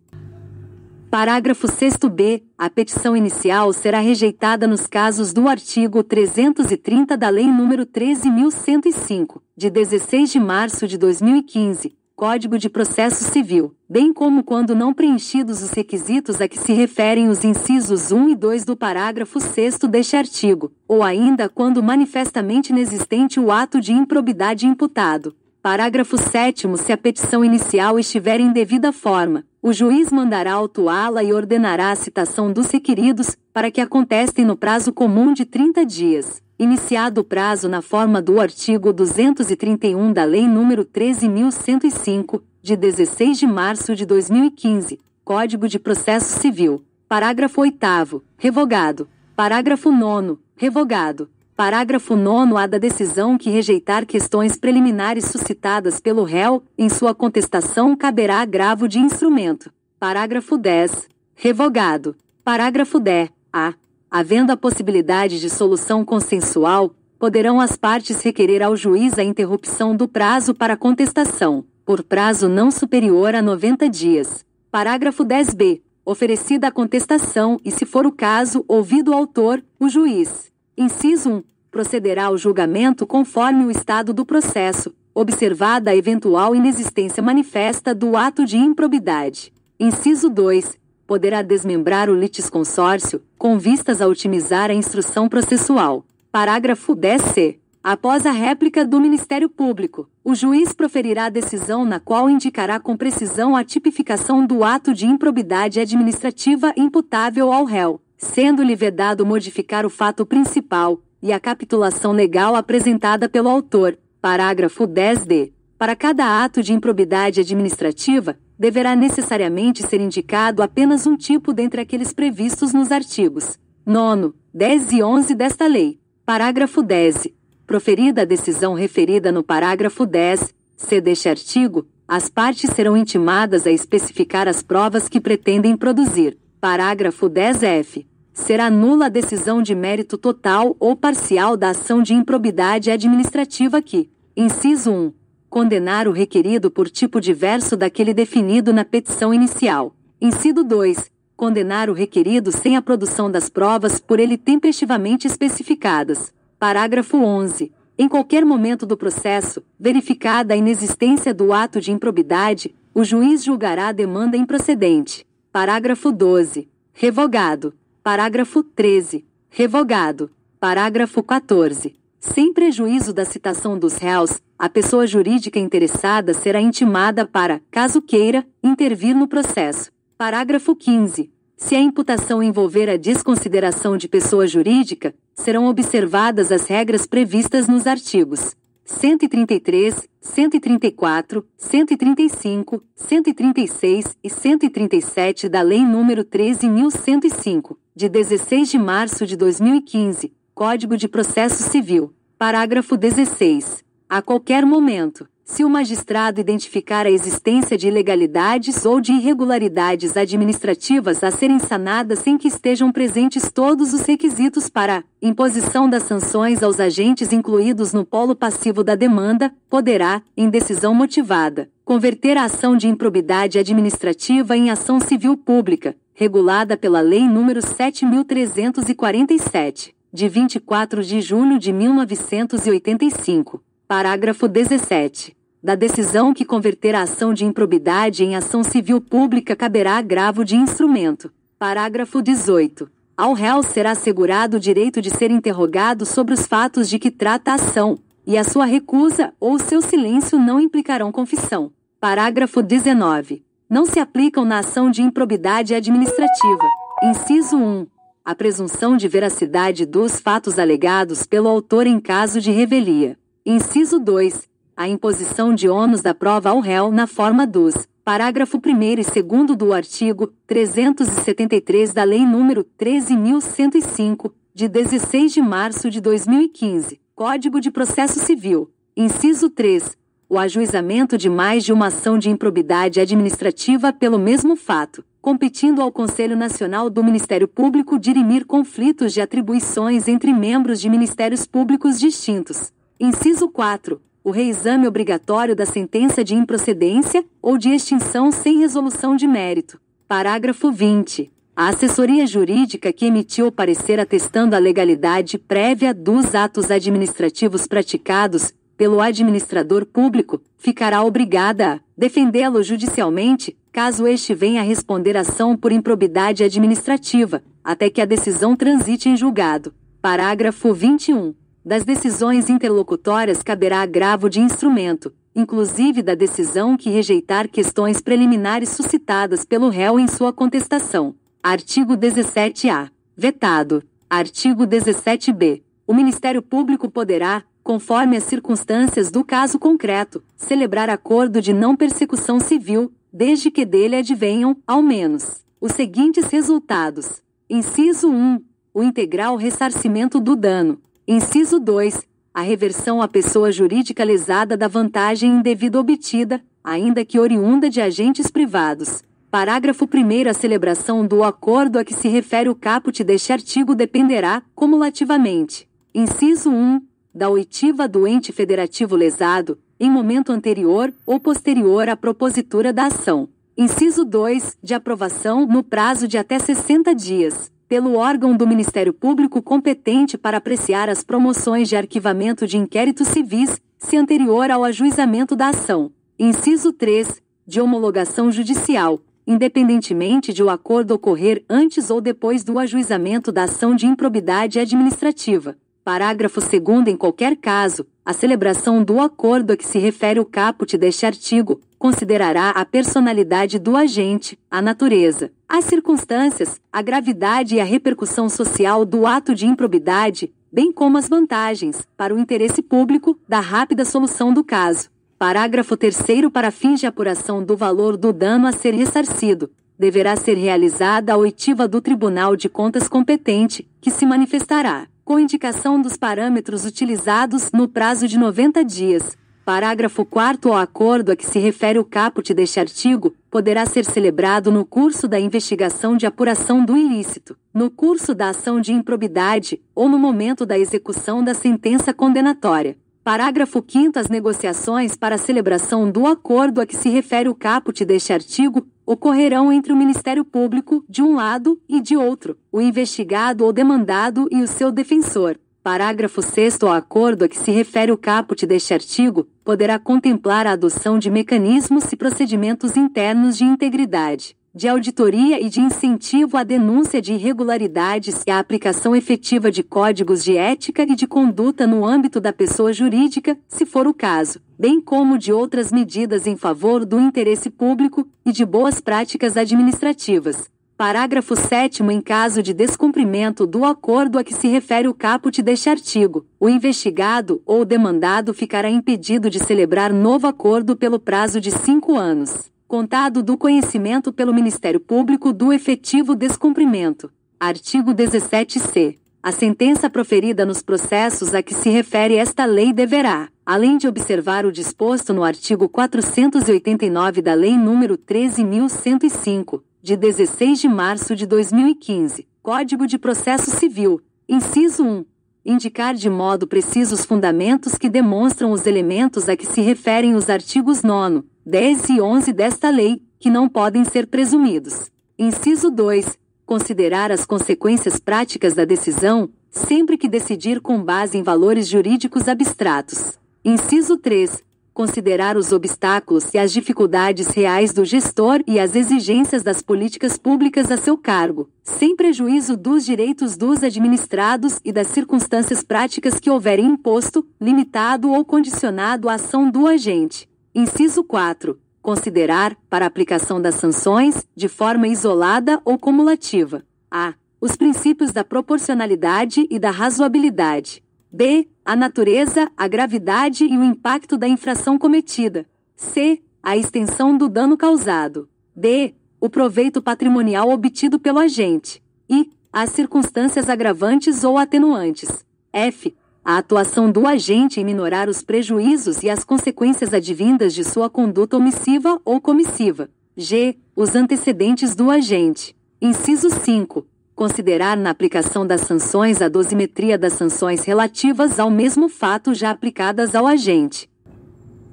Parágrafo 6º-B. A petição inicial será rejeitada nos casos do artigo 330 da Lei nº 13.105, de 16 de março de 2015, Código de Processo Civil, bem como quando não preenchidos os requisitos a que se referem os incisos 1 e 2 do parágrafo 6º deste artigo, ou ainda quando manifestamente inexistente o ato de improbidade imputado. Parágrafo 7º. Se a petição inicial estiver em devida forma, o juiz mandará autuá-la e ordenará a citação dos requeridos, para que a contestem no prazo comum de 30 dias, iniciado o prazo na forma do artigo 231 da Lei nº 13.105, de 16 de março de 2015, Código de Processo Civil. Parágrafo 8º. Revogado. Parágrafo 9º. Revogado. Parágrafo 9º. A da decisão que rejeitar questões preliminares suscitadas pelo réu, em sua contestação caberá agravo de instrumento. Parágrafo 10. Revogado. Parágrafo 10. A. Havendo a possibilidade de solução consensual, poderão as partes requerer ao juiz a interrupção do prazo para contestação, por prazo não superior a 90 dias. Parágrafo 10b. oferecida a contestação e, se for o caso, ouvido o autor, o juiz. Inciso 1. Procederá ao julgamento conforme o estado do processo, observada a eventual inexistência manifesta do ato de improbidade. Inciso 2. Poderá desmembrar o litisconsórcio, com vistas a otimizar a instrução processual. Parágrafo 10c. Após a réplica do Ministério Público, o juiz proferirá a decisão na qual indicará com precisão a tipificação do ato de improbidade administrativa imputável ao réu, sendo-lhe vedado modificar o fato principal e a capitulação legal apresentada pelo autor. Parágrafo 10d. Para cada ato de improbidade administrativa, deverá necessariamente ser indicado apenas um tipo dentre aqueles previstos nos artigos 9º, 10 e 11 desta lei. Parágrafo 10. Proferida a decisão referida no parágrafo 10c deste artigo, as partes serão intimadas a especificar as provas que pretendem produzir. Parágrafo 10f. Será nula a decisão de mérito total ou parcial da ação de improbidade administrativa que, inciso 1, condenar o requerido por tipo diverso daquele definido na petição inicial. Inciso 2, condenar o requerido sem a produção das provas por ele tempestivamente especificadas. Parágrafo 11. Em qualquer momento do processo, verificada a inexistência do ato de improbidade, o juiz julgará a demanda improcedente. Parágrafo 12. Revogado. Parágrafo 13. Revogado. Parágrafo 14. Sem prejuízo da citação dos réus, a pessoa jurídica interessada será intimada para, caso queira, intervir no processo. Parágrafo 15. Se a imputação envolver a desconsideração de pessoa jurídica, serão observadas as regras previstas nos artigos 133, 134, 135, 136 e 137 da Lei nº 13.105, de 16 de março de 2015, Código de Processo Civil. Parágrafo 16. A qualquer momento, se o magistrado identificar a existência de ilegalidades ou de irregularidades administrativas a serem sanadas sem que estejam presentes todos os requisitos para imposição das sanções aos agentes incluídos no polo passivo da demanda, poderá, em decisão motivada, converter a ação de improbidade administrativa em ação civil pública, regulada pela Lei nº 7.347, de 24 de julho de 1985. Parágrafo 17. Da decisão que converter a ação de improbidade em ação civil pública caberá agravo de instrumento. Parágrafo 18. Ao réu será assegurado o direito de ser interrogado sobre os fatos de que trata a ação, e a sua recusa ou seu silêncio não implicarão confissão. Parágrafo 19. Não se aplicam na ação de improbidade administrativa. Inciso 1. A presunção de veracidade dos fatos alegados pelo autor em caso de revelia. Inciso 2. A imposição de ônus da prova ao réu na forma dos parágrafo 1º e 2º do artigo 373 da Lei nº 13.105, de 16 de março de 2015, Código de Processo Civil. Inciso 3. O ajuizamento de mais de uma ação de improbidade administrativa pelo mesmo fato, competindo ao Conselho Nacional do Ministério Público dirimir conflitos de atribuições entre membros de ministérios públicos distintos. Inciso 4. O reexame obrigatório da sentença de improcedência ou de extinção sem resolução de mérito. Parágrafo 20. A assessoria jurídica que emitiu o parecer atestando a legalidade prévia dos atos administrativos praticados pelo administrador público ficará obrigada a defendê-lo judicialmente, caso este venha a responder ação por improbidade administrativa, até que a decisão transite em julgado. Parágrafo 21. Das decisões interlocutórias caberá agravo de instrumento, inclusive da decisão que rejeitar questões preliminares suscitadas pelo réu em sua contestação. Artigo 17-A. Vetado. Artigo 17-B. O Ministério Público poderá, conforme as circunstâncias do caso concreto, celebrar acordo de não persecução civil, desde que dele advenham, ao menos, os seguintes resultados. Inciso 1. O integral ressarcimento do dano. Inciso 2. A reversão à pessoa jurídica lesada da vantagem indevida obtida, ainda que oriunda de agentes privados. Parágrafo 1º. A celebração do acordo a que se refere o caput deste artigo dependerá, cumulativamente. Inciso 1. Da oitiva do ente federativo lesado, em momento anterior ou posterior à propositura da ação. Inciso 2, de aprovação no prazo de até 60 dias, pelo órgão do Ministério Público competente para apreciar as promoções de arquivamento de inquéritos civis, se anterior ao ajuizamento da ação. Inciso 3, de homologação judicial, independentemente de o acordo ocorrer antes ou depois do ajuizamento da ação de improbidade administrativa. Parágrafo 2º. Em qualquer caso, a celebração do acordo a que se refere o caput deste artigo considerará a personalidade do agente, a natureza, as circunstâncias, a gravidade e a repercussão social do ato de improbidade, bem como as vantagens, para o interesse público, da rápida solução do caso. Parágrafo 3º. Para fins de apuração do valor do dano a ser ressarcido, deverá ser realizada a oitiva do Tribunal de Contas competente, que se manifestará, com indicação dos parâmetros utilizados, no prazo de 90 dias. Parágrafo 4º. O acordo a que se refere o caput deste artigo poderá ser celebrado no curso da investigação de apuração do ilícito, no curso da ação de improbidade ou no momento da execução da sentença condenatória. Parágrafo 5º. As negociações para a celebração do acordo a que se refere o caput deste artigo ocorrerão entre o Ministério Público, de um lado, e de outro, o investigado ou demandado e o seu defensor. Parágrafo 6º. O acordo a que se refere o caput deste artigo poderá contemplar a adoção de mecanismos e procedimentos internos de integridade, de auditoria e de incentivo à denúncia de irregularidades e à aplicação efetiva de códigos de ética e de conduta no âmbito da pessoa jurídica, se for o caso, bem como de outras medidas em favor do interesse público e de boas práticas administrativas. Parágrafo 7º. Em caso de descumprimento do acordo a que se refere o caput deste artigo, o investigado ou demandado ficará impedido de celebrar novo acordo pelo prazo de 5 anos, contado do conhecimento pelo Ministério Público do efetivo descumprimento. Artigo 17c. A sentença proferida nos processos a que se refere esta lei deverá, além de observar o disposto no artigo 489 da Lei nº 13.105, de 16 de março de 2015, Código de Processo Civil, inciso 1, indicar de modo preciso os fundamentos que demonstram os elementos a que se referem os artigos 9º, 10 e 11 desta lei, que não podem ser presumidos. Inciso 2. Considerar as consequências práticas da decisão, sempre que decidir com base em valores jurídicos abstratos. Inciso 3. Considerar os obstáculos e as dificuldades reais do gestor e as exigências das políticas públicas a seu cargo, sem prejuízo dos direitos dos administrados e das circunstâncias práticas que houverem imposto, limitado ou condicionado a ação do agente. Inciso 4. Considerar, para a aplicação das sanções, de forma isolada ou cumulativa, a. Os princípios da proporcionalidade e da razoabilidade. B. A natureza, a gravidade e o impacto da infração cometida. C. A extensão do dano causado. D. O proveito patrimonial obtido pelo agente. E. As circunstâncias agravantes ou atenuantes. F. A atuação do agente em minorar os prejuízos e as consequências advindas de sua conduta omissiva ou comissiva. G. Os antecedentes do agente. Inciso 5. Considerar na aplicação das sanções a dosimetria das sanções relativas ao mesmo fato já aplicadas ao agente.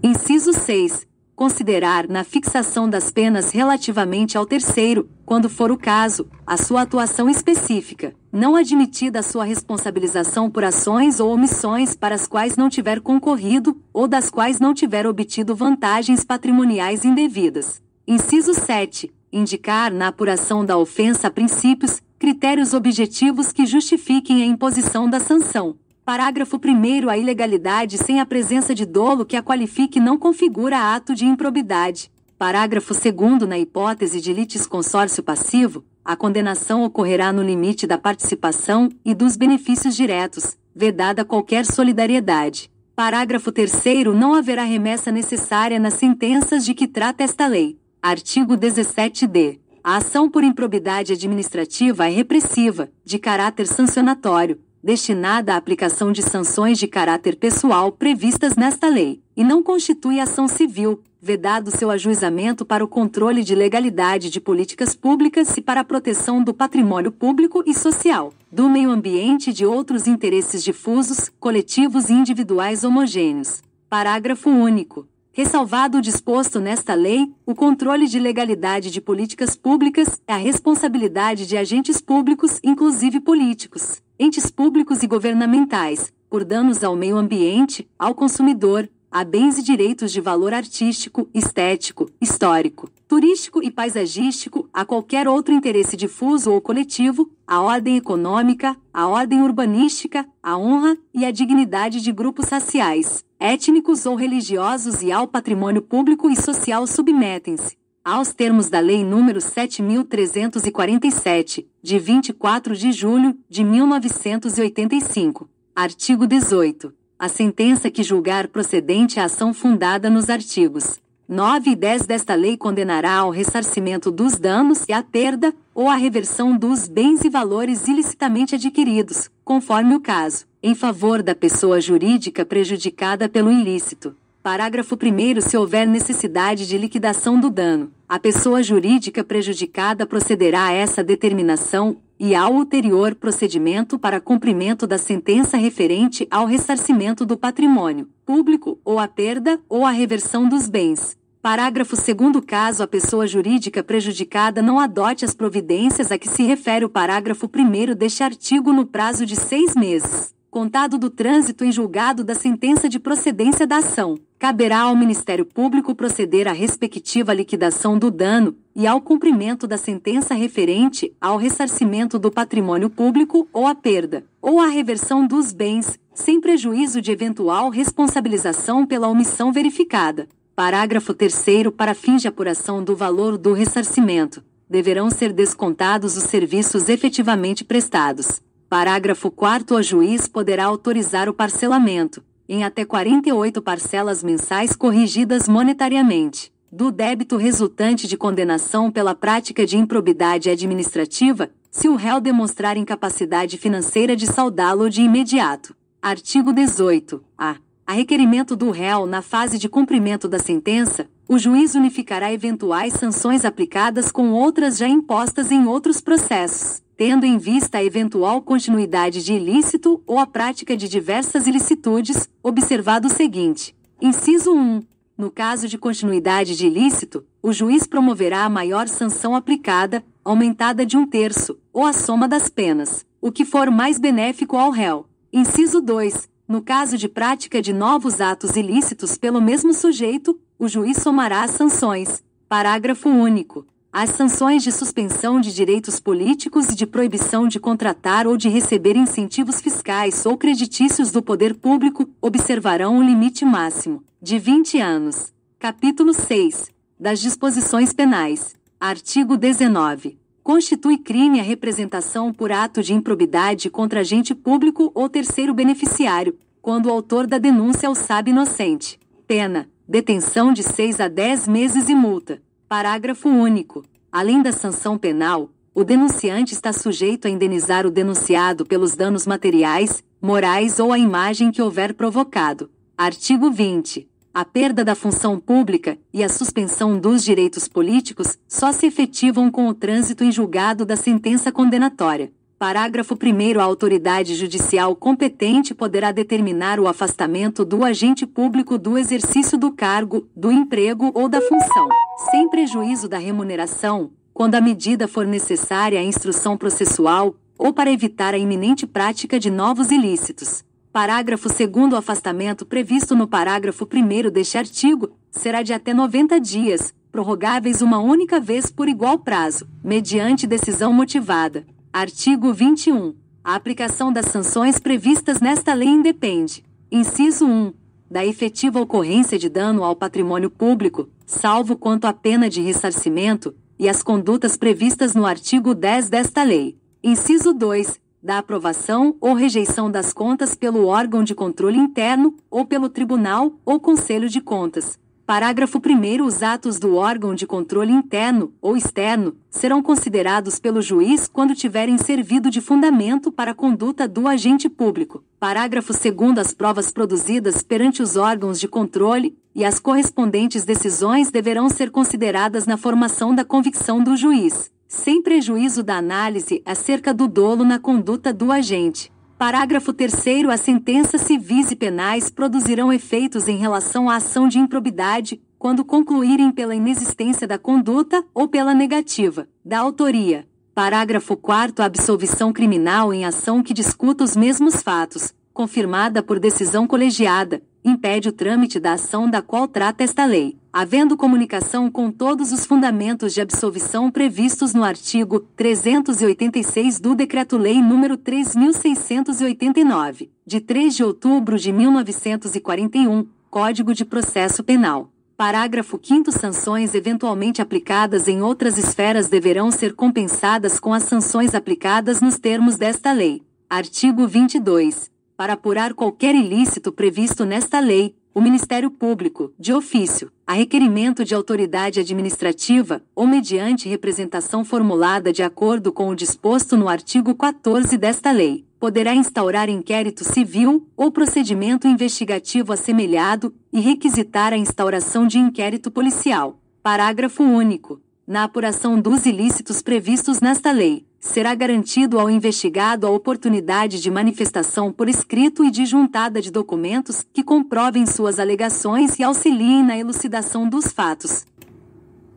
Inciso 6. Considerar na fixação das penas relativamente ao terceiro, quando for o caso, a sua atuação específica, não admitida a sua responsabilização por ações ou omissões para as quais não tiver concorrido ou das quais não tiver obtido vantagens patrimoniais indevidas. Inciso 7. Indicar na apuração da ofensa princípios, critérios objetivos que justifiquem a imposição da sanção. Parágrafo 1º. A ilegalidade sem a presença de dolo que a qualifique não configura ato de improbidade. Parágrafo 2º. Na hipótese de litisconsórcio passivo, a condenação ocorrerá no limite da participação e dos benefícios diretos, vedada qualquer solidariedade. Parágrafo 3º. Não haverá remessa necessária nas sentenças de que trata esta lei. Artigo 17d. A ação por improbidade administrativa é repressiva, de caráter sancionatório, destinada à aplicação de sanções de caráter pessoal previstas nesta lei, e não constitui ação civil, vedado seu ajuizamento para o controle de legalidade de políticas públicas e para a proteção do patrimônio público e social, do meio ambiente e de outros interesses difusos, coletivos e individuais homogêneos. Parágrafo único. Ressalvado o disposto nesta lei, o controle de legalidade de políticas públicas é a responsabilidade de agentes públicos, inclusive políticos, entes públicos e governamentais, por danos ao meio ambiente, ao consumidor, a bens e direitos de valor artístico, estético, histórico, turístico e paisagístico, a qualquer outro interesse difuso ou coletivo, à ordem econômica, à ordem urbanística, à honra e à dignidade de grupos raciais, étnicos ou religiosos e ao patrimônio público e social submetem-se aos termos da Lei nº 7.347, de 24 de julho de 1985. Artigo 18. A sentença que julgar procedente a ação fundada nos artigos 9 e 10 desta lei condenará ao ressarcimento dos danos e à perda ou à reversão dos bens e valores ilicitamente adquiridos, conforme o caso, em favor da pessoa jurídica prejudicada pelo ilícito. Parágrafo 1º. Se houver necessidade de liquidação do dano, a pessoa jurídica prejudicada procederá a essa determinação e ao ulterior procedimento para cumprimento da sentença referente ao ressarcimento do patrimônio público ou à perda ou à reversão dos bens. Parágrafo 2º. Caso a pessoa jurídica prejudicada não adote as providências a que se refere o parágrafo 1º deste artigo no prazo de 6 meses, contado do trânsito em julgado da sentença de procedência da ação, caberá ao Ministério Público proceder à respectiva liquidação do dano e ao cumprimento da sentença referente ao ressarcimento do patrimônio público ou à perda, ou à reversão dos bens, sem prejuízo de eventual responsabilização pela omissão verificada. Parágrafo 3º. Para fins de apuração do valor do ressarcimento, deverão ser descontados os serviços efetivamente prestados. Parágrafo 4º. O juiz poderá autorizar o parcelamento, em até 48 parcelas mensais corrigidas monetariamente, do débito resultante de condenação pela prática de improbidade administrativa, se o réu demonstrar incapacidade financeira de saldá-lo de imediato. Artigo 18. A requerimento do réu na fase de cumprimento da sentença, o juiz unificará eventuais sanções aplicadas com outras já impostas em outros processos, tendo em vista a eventual continuidade de ilícito ou a prática de diversas ilicitudes, observado o seguinte. Inciso 1. No caso de continuidade de ilícito, o juiz promoverá a maior sanção aplicada, aumentada de 1/3, ou a soma das penas, o que for mais benéfico ao réu. Inciso 2. No caso de prática de novos atos ilícitos pelo mesmo sujeito, o juiz somará as sanções. Parágrafo único. As sanções de suspensão de direitos políticos e de proibição de contratar ou de receber incentivos fiscais ou creditícios do poder público observarão o limite máximo, de 20 anos. Capítulo 6. Das disposições penais. Artigo 19. Constitui crime a representação por ato de improbidade contra agente público ou terceiro beneficiário, quando o autor da denúncia o sabe inocente. Pena: detenção de 6 a 10 meses e multa. Parágrafo único. Além da sanção penal, o denunciante está sujeito a indenizar o denunciado pelos danos materiais, morais ou a imagem que houver provocado. Artigo 20. A perda da função pública e a suspensão dos direitos políticos só se efetivam com o trânsito em julgado da sentença condenatória. Parágrafo 1º. A autoridade judicial competente poderá determinar o afastamento do agente público do exercício do cargo, do emprego ou da função, sem prejuízo da remuneração, quando a medida for necessária à instrução processual ou para evitar a iminente prática de novos ilícitos. Parágrafo 2º. O afastamento previsto no parágrafo 1º deste artigo será de até 90 dias, prorrogáveis uma única vez por igual prazo, mediante decisão motivada. Artigo 21. A aplicação das sanções previstas nesta lei independe. Inciso 1. Da efetiva ocorrência de dano ao patrimônio público, salvo quanto à pena de ressarcimento, e as condutas previstas no artigo 10 desta lei. Inciso 2. Da aprovação ou rejeição das contas pelo órgão de controle interno, ou pelo Tribunal ou Conselho de Contas. Parágrafo 1º. Os atos do órgão de controle interno ou externo serão considerados pelo juiz quando tiverem servido de fundamento para a conduta do agente público. Parágrafo 2º. As provas produzidas perante os órgãos de controle e as correspondentes decisões deverão ser consideradas na formação da convicção do juiz, sem prejuízo da análise acerca do dolo na conduta do agente. Parágrafo 3º. As sentenças civis e penais produzirão efeitos em relação à ação de improbidade, quando concluírem pela inexistência da conduta ou pela negativa da autoria. Parágrafo 4º. A absolvição criminal em ação que discuta os mesmos fatos, confirmada por decisão colegiada, impede o trâmite da ação da qual trata esta lei, havendo comunicação com todos os fundamentos de absolvição previstos no artigo 386 do Decreto-Lei nº 3.689, de 3 de outubro de 1941, Código de Processo Penal. Parágrafo 5º. Sanções eventualmente aplicadas em outras esferas deverão ser compensadas com as sanções aplicadas nos termos desta lei. Artigo 22. Para apurar qualquer ilícito previsto nesta lei, o Ministério Público, de ofício, a requerimento de autoridade administrativa, ou mediante representação formulada de acordo com o disposto no artigo 14 desta lei, poderá instaurar inquérito civil ou procedimento investigativo assemelhado e requisitar a instauração de inquérito policial. Parágrafo único. Na apuração dos ilícitos previstos nesta lei, será garantido ao investigado a oportunidade de manifestação por escrito e de juntada de documentos que comprovem suas alegações e auxiliem na elucidação dos fatos.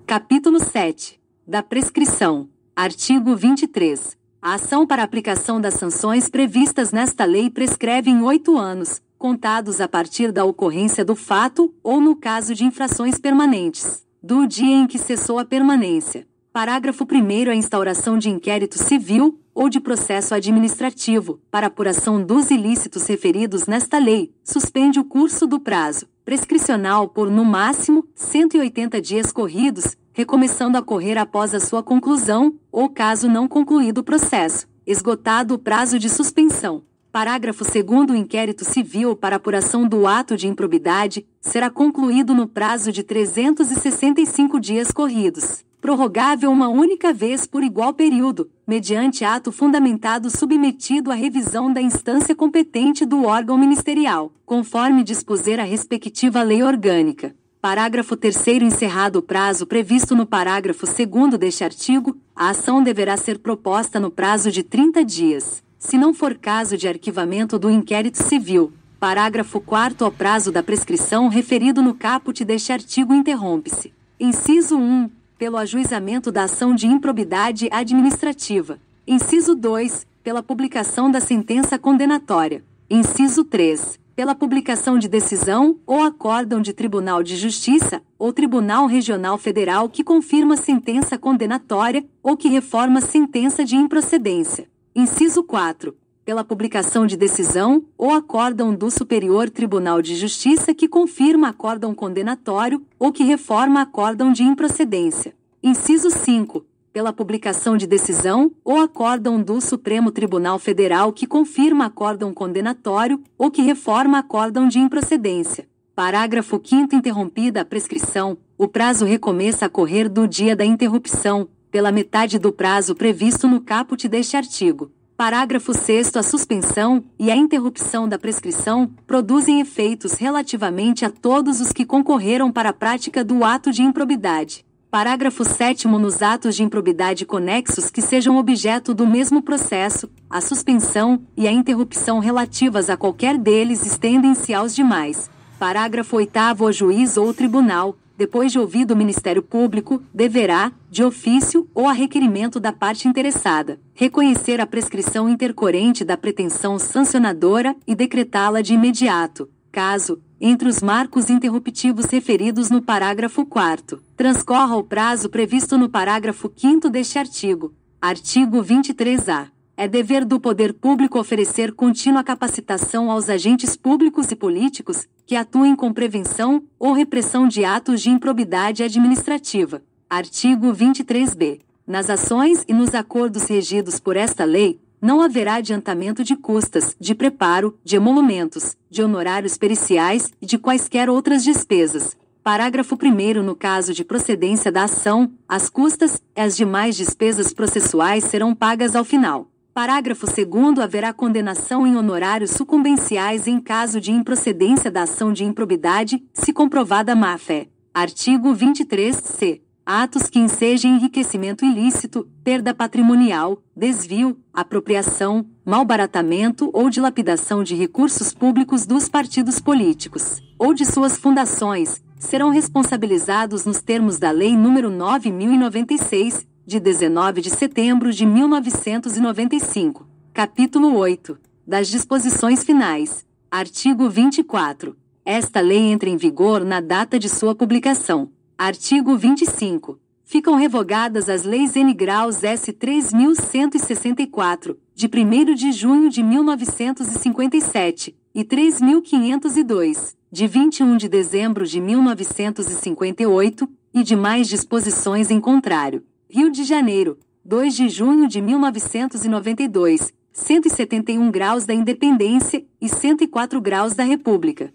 Capítulo 7. Da prescrição. Artigo 23. A ação para aplicação das sanções previstas nesta lei prescreve em 8 anos, contados a partir da ocorrência do fato ou no caso de infrações permanentes, do dia em que cessou a permanência. Parágrafo 1º. A instauração de inquérito civil ou de processo administrativo para apuração dos ilícitos referidos nesta lei suspende o curso do prazo prescricional por, no máximo, 180 dias corridos, recomeçando a correr após a sua conclusão, ou caso não concluído o processo, esgotado o prazo de suspensão. Parágrafo 2º. O inquérito civil para apuração do ato de improbidade será concluído no prazo de 365 dias corridos, prorrogável uma única vez por igual período, mediante ato fundamentado submetido à revisão da instância competente do órgão ministerial, conforme dispuser a respectiva lei orgânica. Parágrafo 3º. Encerrado o prazo previsto no parágrafo 2º deste artigo, a ação deverá ser proposta no prazo de 30 dias, se não for caso de arquivamento do inquérito civil. Parágrafo 4º. O prazo da prescrição referido no caput deste artigo interrompe-se. Inciso 1. Pelo ajuizamento da ação de improbidade administrativa. Inciso 2. Pela publicação da sentença condenatória. Inciso 3. Pela publicação de decisão ou acórdão de Tribunal de Justiça ou Tribunal Regional Federal que confirma sentença condenatória ou que reforma sentença de improcedência. Inciso 4. Pela publicação de decisão ou acórdão do Superior Tribunal de Justiça que confirma acórdão condenatório ou que reforma acórdão de improcedência. Inciso 5. Pela publicação de decisão ou acórdão do Supremo Tribunal Federal que confirma acórdão condenatório ou que reforma acórdão de improcedência. Parágrafo 5º. Interrompida a prescrição, o prazo recomeça a correr do dia da interrupção, pela metade do prazo previsto no caput deste artigo. Parágrafo 6º. A suspensão e a interrupção da prescrição produzem efeitos relativamente a todos os que concorreram para a prática do ato de improbidade. Parágrafo 7º. Nos atos de improbidade conexos que sejam objeto do mesmo processo, a suspensão e a interrupção relativas a qualquer deles estendem-se aos demais. Parágrafo 8º. O juiz ou tribunal, depois de ouvido o Ministério Público, deverá, de ofício ou a requerimento da parte interessada, reconhecer a prescrição intercorrente da pretensão sancionadora e decretá-la de imediato, caso, entre os marcos interruptivos referidos no parágrafo 4º, transcorra o prazo previsto no parágrafo 5º deste artigo. Artigo 23-A. É dever do poder público oferecer contínua capacitação aos agentes públicos e políticos que atuem com prevenção ou repressão de atos de improbidade administrativa. Artigo 23-B. Nas ações e nos acordos regidos por esta lei, não haverá adiantamento de custas, de preparo, de emolumentos, de honorários periciais e de quaisquer outras despesas. Parágrafo 1º. No caso de procedência da ação, as custas e as demais despesas processuais serão pagas ao final. Parágrafo 2º. Haverá condenação em honorários sucumbenciais em caso de improcedência da ação de improbidade, se comprovada má-fé. Artigo 23-C. atos que ensejem enriquecimento ilícito, perda patrimonial, desvio, apropriação, malbaratamento ou dilapidação de recursos públicos dos partidos políticos, ou de suas fundações, serão responsabilizados nos termos da Lei nº 9.096, de 19 de setembro de 1995. Capítulo 8. Das disposições finais. Artigo 24. Esta lei entra em vigor na data de sua publicação. Artigo 25. Ficam revogadas as leis N. Graus S. 3.164, de 1º de junho de 1957, e 3.502, de 21 de dezembro de 1958, e demais disposições em contrário. Rio de Janeiro, 2 de junho de 1992, 171 graus da Independência e 104 graus da República.